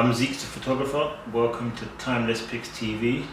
I'm Zeke, the photographer. Welcome to Timeless Pics TV.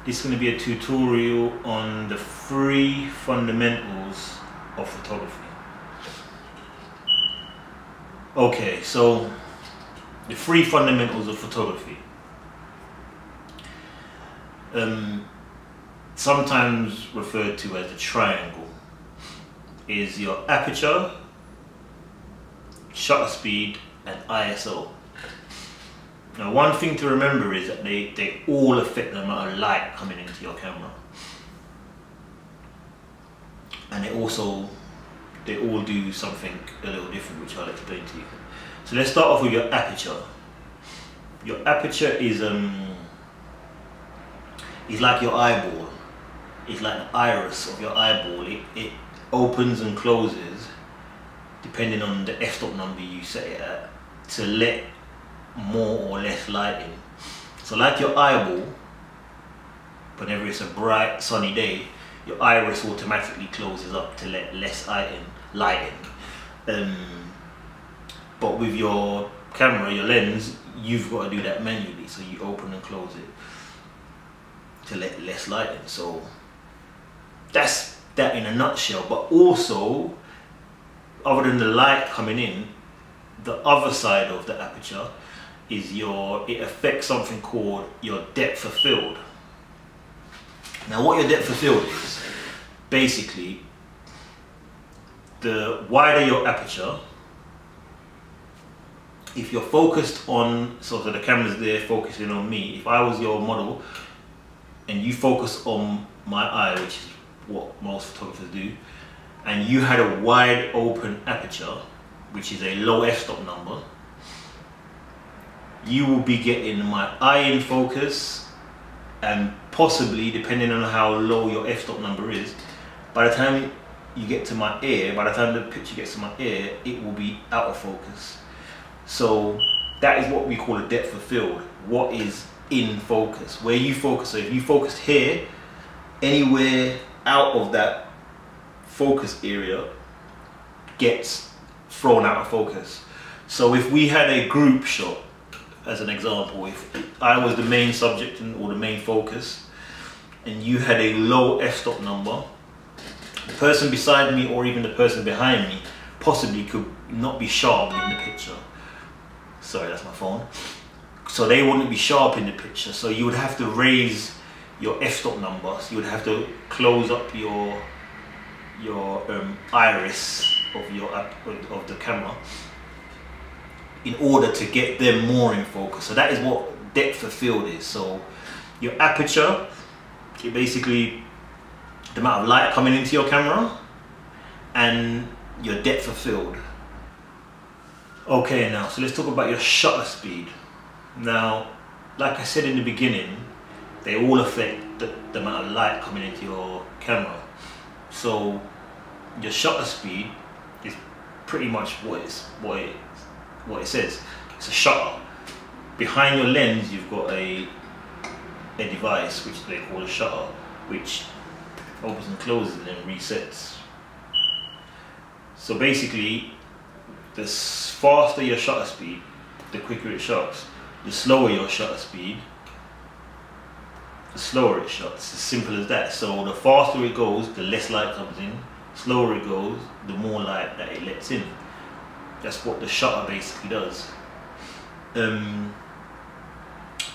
This is going to be a tutorial on the 3 fundamentals of photography. Okay, so the 3 fundamentals of photography. Sometimes referred to as the triangle, is your aperture, shutter speed, and ISO. Now, one thing to remember is that they all affect the amount of light coming into your camera, and they all do something a little different, which I'll explain to you. So let's start off with your aperture. Your aperture is like your eyeball. It's like the iris of your eyeball. It opens and closes depending on the f-stop number you set it at to let more or less light in. So like your eyeball, whenever it's a bright sunny day, your iris automatically closes up to let less light in. But with your camera, your lens, you've got to do that manually, so you open and close it to let less light in. So that's that in a nutshell. But also, other than the light coming in, the other side of the aperture is it affects something called your depth of field. Now, what your depth of field is, basically, the wider your aperture, if you're focused on, so the camera's there focusing on me, if I was your model and you focus on my eye, which is what most photographers do, and you had a wide open aperture, which is a low f-stop number, you will be getting my eye in focus, and possibly, depending on how low your f-stop number is, by the time you get to my ear, by the time the picture gets to my ear, it will be out of focus. So that is what we call a depth of field. What is in focus, where you focus. So if you focused here, anywhere out of that focus area gets thrown out of focus. So if we had a group shot, as an example, if I was the main subject or the main focus, and you had a low f-stop number, the person beside me or even the person behind me possibly could not be sharp in the picture. Sorry, that's my phone. So they wouldn't be sharp in the picture. So you would have to raise your f-stop number. So you would have to close up your iris of the camera in order to get them more in focus. So that is what depth of field is. So your aperture, it basically the amount of light coming into your camera, and your depth of field. Okay, now so let's talk about your shutter speed. Now, like I said in the beginning, they all affect the amount of light coming into your camera. So your shutter speed is pretty much what it says. It's a shutter. Behind your lens, you've got a device which they call a shutter, which opens and closes and then resets. So basically, the faster your shutter speed, the quicker it shuts. The slower your shutter speed, the slower it shuts. As simple as that. So the faster it goes, the less light comes in. Slower it goes, the more light that it lets in. That's what the shutter basically does. In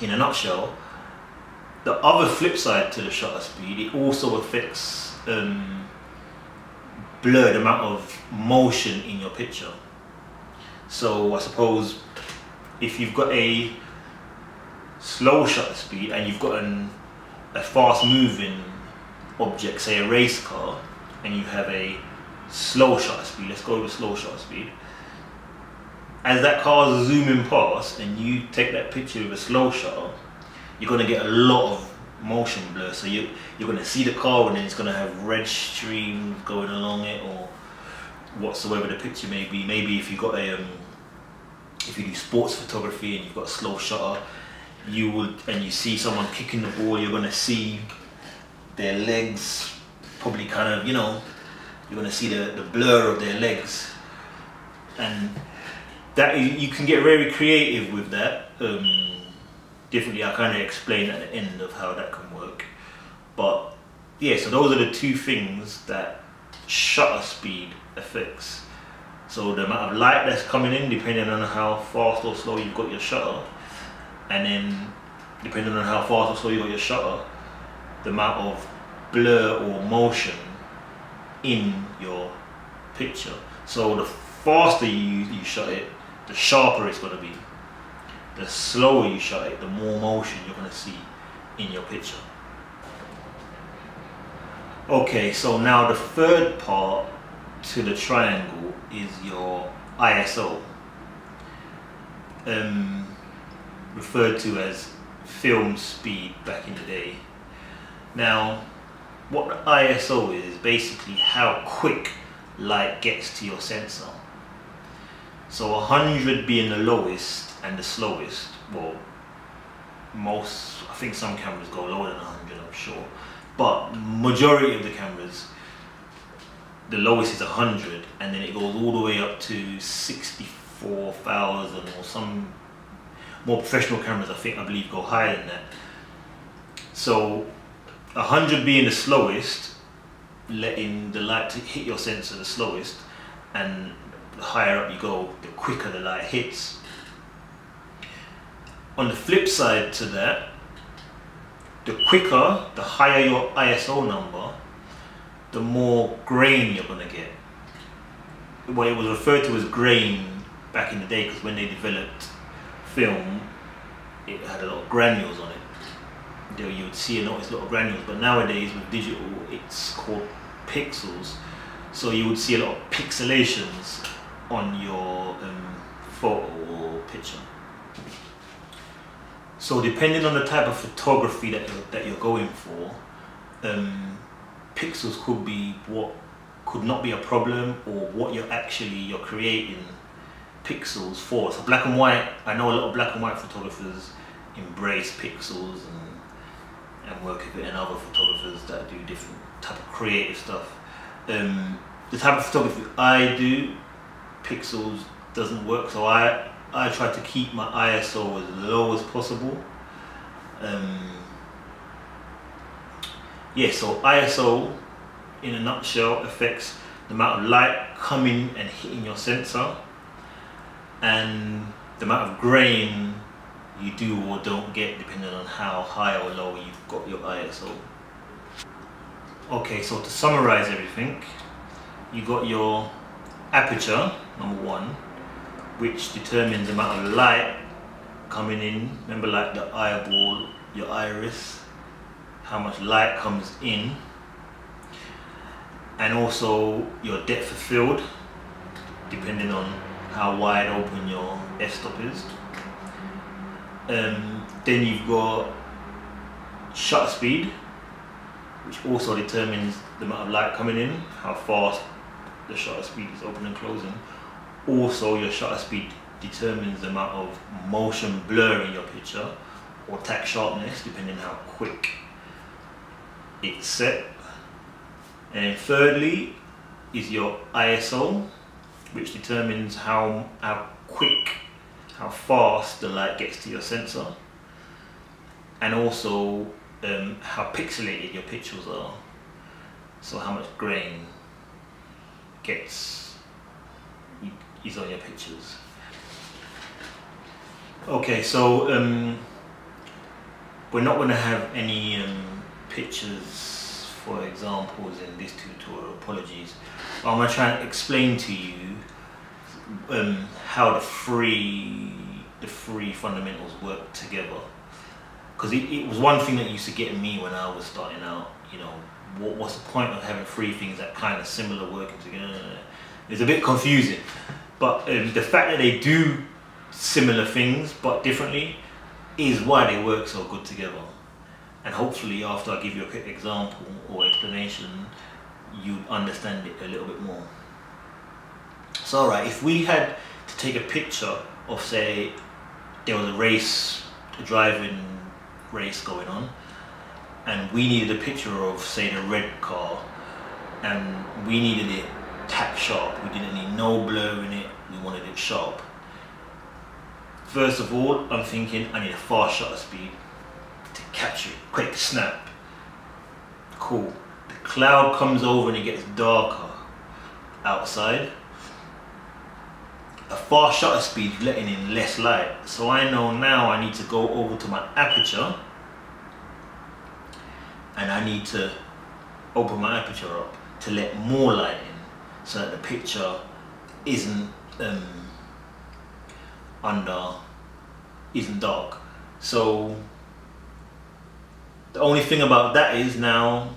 a nutshell, the other flip side to the shutter speed, it also affects blur, the amount of motion in your picture. So I suppose if you've got a slow shutter speed and you've got a fast moving object, say a race car, and you have a slow shutter speed, let's go with slow shutter speed. As that car is zooming past and you take that picture with a slow shutter, you're going to get a lot of motion blur. So you're going to see the car and then it's going to have red streams going along it, or whatsoever the picture may be. Maybe if you've got if you do sports photography and you've got a slow shutter, and you see someone kicking the ball, you're going to see their legs probably kind of, you're going to see the blur of their legs. And that you can get very creative with that. Definitely, I kind of explain at the end of how that can work. But yeah, so those are the two things that shutter speed affects. So the amount of light that's coming in, depending on how fast or slow you've got your shutter, and then depending on how fast or slow you've got your shutter, the amount of blur or motion in your picture. So the faster you shut it, the sharper it's going to be. The slower you shut it, the more motion you're going to see in your picture. Okay, so now the third part to the triangle is your ISO, referred to as film speed back in the day. Now, what the ISO is basically how quick light gets to your sensor. So 100 being the lowest and the slowest. Well, I think some cameras go lower than 100, I'm sure, but majority of the cameras, the lowest is 100, and then it goes all the way up to 64,000, or some more professional cameras I believe go higher than that. So 100 being the slowest, letting the light to hit your sensor the slowest, and the higher up you go, the quicker the light hits. On the flip side to that, the quicker, the higher your ISO number, the more grain you're going to get. What it was referred to as grain back in the day, because when they developed film, it had a lot of granules on it. There you would see a lot of granules, but nowadays with digital it's called pixels. So you would see a lot of pixelations on your photo or picture. So depending on the type of photography that you're going for, pixels could be what could not be a problem, or what you're creating pixels for. So black and white, I know a lot of black and white photographers embrace pixels and work with it, and other photographers that do different type of creative stuff. The type of photography I do, pixels doesn't work, so I try to keep my ISO as low as possible. Yeah, so ISO in a nutshell affects the amount of light coming and hitting your sensor, and the amount of grain you do or don't get depending on how high or low you've got your ISO. Okay, so to summarize everything, you got your aperture, number one, which determines the amount of light coming in. Remember, like the eyeball, your iris, how much light comes in, and also your depth of field, depending on how wide open your f-stop is. Then you've got shutter speed, which also determines the amount of light coming in, how fast the shutter speed is open and closing. Also, your shutter speed determines the amount of motion blur in your picture, or tack sharpness, depending on how quick it's set. And then thirdly is your ISO, which determines how quick, how fast the light gets to your sensor, and also how pixelated your pictures are, so how much grain is on your pictures. Okay, so we're not going to have any pictures for examples in this tutorial, apologies. But I'm going to try and explain to you how the three fundamentals work together, because it was one thing that used to get me when I was starting out. You know, what's the point of having three things that kind of similar working together? It's a bit confusing, but the fact that they do similar things but differently is why they work so good together. And hopefully after I give you a quick example or explanation, you understand it a little bit more. So alright, if we had to take a picture of, say, there was a driving race going on, and we needed a picture of, say, the red car, and we needed it tack sharp. We didn't need no blur in it, we wanted it sharp. first of all, I'm thinking I need a fast shutter speed to capture it, quick snap. Cool. The cloud comes over and it gets darker outside. A fast shutter speed is letting in less light. So I know now I need to go over to my aperture and I need to open my aperture up to let more light in so that the picture isn't isn't dark. So the only thing about that is now,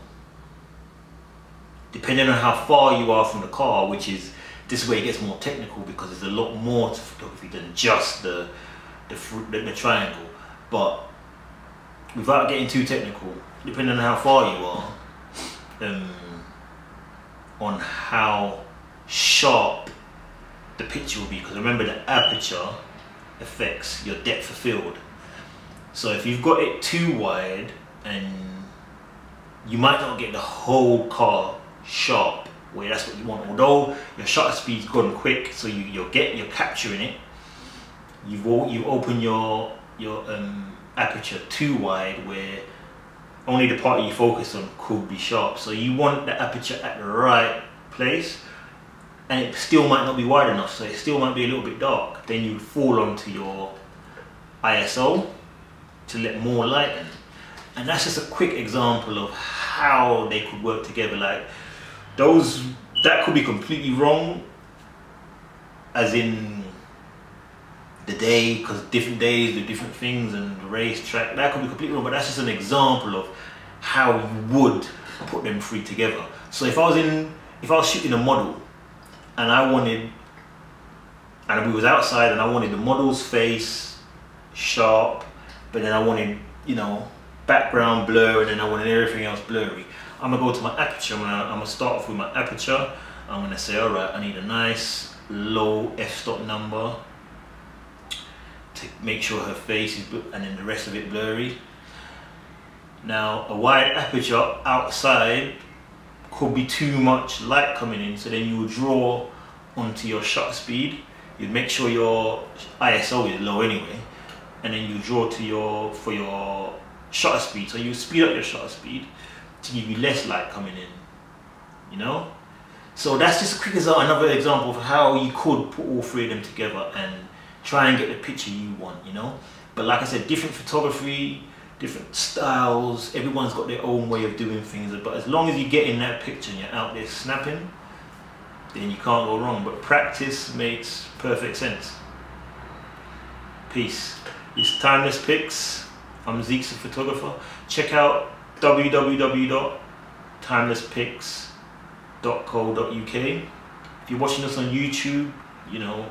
depending on how far you are from the car, which is this way it gets more technical because there's a lot more to photography than just the triangle. But without getting too technical, depending on how far you are, on how sharp the picture will be, because remember the aperture affects your depth of field. So if you've got it too wide, and you might not get the whole car sharp where that's what you want, although your shutter speed's gone quick, so you're capturing it. You open your aperture too wide where only the part you focus on could be sharp. So you want the aperture at the right place, and it still might not be wide enough, so it still might be a little bit dark. Then you fall onto your ISO to let more light in. And that's just a quick example of how they could work together. Like that could be completely wrong, as in the day, because different days do different things, and the racetrack, that could be completely wrong, but that's just an example of how you would put them three together. So if I was shooting a model and we was outside and I wanted the model's face sharp, but then I wanted, you know, background blur, and then I wanted everything else blurry, I'm gonna go to my aperture. I'm gonna start off with my aperture. I'm gonna say, all right, I need a nice low f-stop number to make sure her face is blue, and then the rest of it blurry. Now a wide aperture outside could be too much light coming in, so then you would draw onto your shutter speed. You'd make sure your ISO is low anyway, and then you draw to for your shutter speed. So you speed up your shutter speed to give you less light coming in, you know? So that's just a quick example, another example of how you could put all three of them together and try and get the picture you want, you know? But like I said, different photography, different styles, everyone's got their own way of doing things, but as long as you get in that picture and you're out there snapping, then you can't go wrong. But practice makes perfect sense. Peace. It's Timeless Pics. I'm Zeke's a photographer. Check out www.timelesspics.co.uk. If you're watching us on YouTube, you know,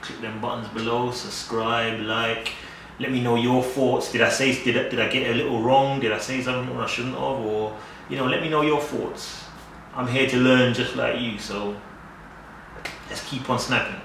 click them buttons below, subscribe, like. Let me know your thoughts. Did I get a little wrong? Did I say something I shouldn't have? Or, you know, let me know your thoughts. I'm here to learn just like you, so let's keep on snapping.